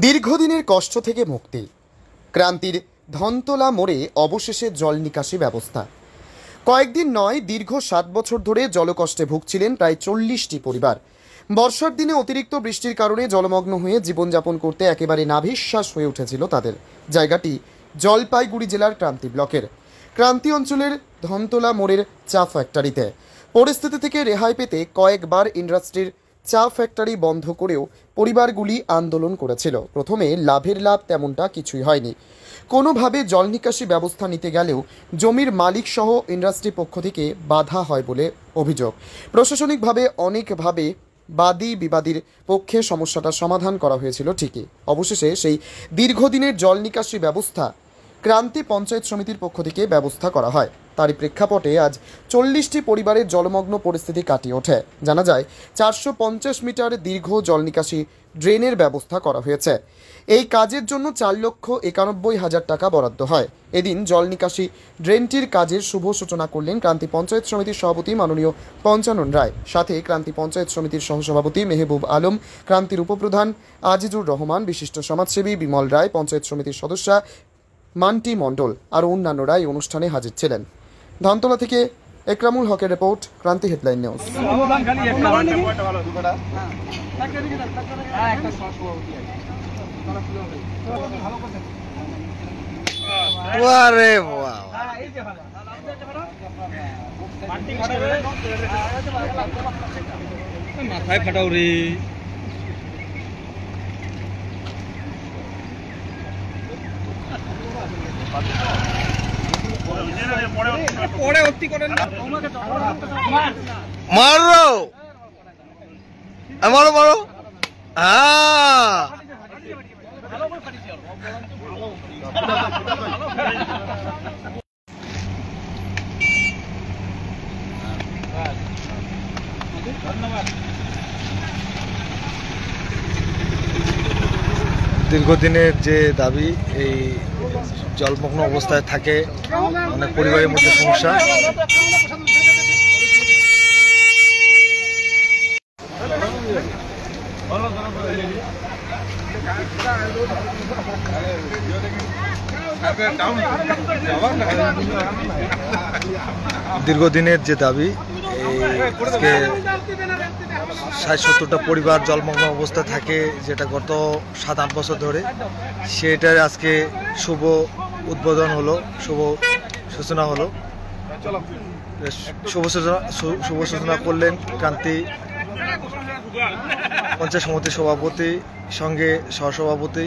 দীর্ঘদিনের কষ্ট থেকে মুক্তি। ক্রান্তির ধনতলা মোড়ে অবশেষে জল নিকাশি ব্যবস্থা। কয়েকদিন নয়, দীর্ঘ 7 বছর ধরে জলকষ্টে ভুগছিলেন প্রায় 40টি পরিবার। বর্ষার দিনে অতিরিক্ত বৃষ্টির কারণে জলমগ্ন হয়ে জীবনযাপন করতে একেবারে নাভিশ্বাস হয়ে উঠেছিল তাদের। জায়গাটি জলপাইগুড়ি জেলার ক্রান্তি ব্লকের ক্রান্তি অঞ্চলের ধনতলা মোড়ের চা ফ্যাক্টরিতে। পরিস্থিতি থেকে রেহাই পেতে কয়েকবার ইন্ডাস্ট্রির চা ফ্যাক্টরি বন্ধ করেও পরিবারগুলি আন্দোলন করেছিল। প্রথমে লাভের লাভ তেমনটা কিছুই হয়নি। কোনোভাবে জল নিকাশি ব্যবস্থা নিতে গেলেও জমির মালিক সহ ইন্ডাস্ট্রি পক্ষ থেকে বাধা হয় বলে অভিযোগ। প্রশাসনিকভাবে অনেকভাবে বাদী বিবাদীর পক্ষে সমস্যাটা সমাধান করা হয়েছিল ঠিকই। অবশেষে সেই দীর্ঘদিনের জল নিকাশি ব্যবস্থা ক্রান্তি পঞ্চায়েত সমিতির পক্ষ থেকে ব্যবস্থা করা হয়। তারই প্রেক্ষাপটে আজ 40টি পরিবারের জলমগ্ন পরিস্থিতি কাটিয়ে ওঠে। জানা যায় 450 মিটার দীর্ঘ জল নিকাশি ড্রেনের ব্যবস্থা করা হয়েছে। এই কাজের জন্য 4,91,000 টাকা বরাদ্দ হয়। এদিন জল নিকাশি ড্রেনটির কাজের শুভ সূচনা করলেন ক্রান্তি পঞ্চায়েত সমিতির সভাপতি মাননীয় পঞ্চানন রায়, সাথে ক্রান্তি পঞ্চায়েত সমিতির সহসভাপতি মেহবুব আলম, ক্রান্তির উপপ্রধান আজিজুর রহমান, বিশিষ্ট সমাজসেবী বিমল রায়, পঞ্চায়েত সমিতির সদস্যা মান্টি মণ্ডল আর অন্যান্যরা এই অনুষ্ঠানে হাজির ছিলেন। ধনতলা থেকে একরামুল হকের রিপোর্ট, ক্রান্তি হেডলাইন নিউজ। মাথায় ফাটাও রে। পরে অতি করেন না, মারো মারো মারো। দীর্ঘদিনের যে দাবি, এই জলমগ্ন অবস্থায় থাকে অনেক পরিবারের মধ্যে সমস্যা। দীর্ঘদিনের যে দাবি, আজকে 60-70টা পরিবার জলমগ্ন অবস্থায় থাকে, যেটা গত 7-8 বছর ধরে, সেটার আজকে শুভ উদ্বোধন হলো, শুভ সূচনা হলো। শুভ সূচনা করলেন ক্রান্তি পঞ্চায়েত সমিতির সভাপতি, সঙ্গে সহসভাপতি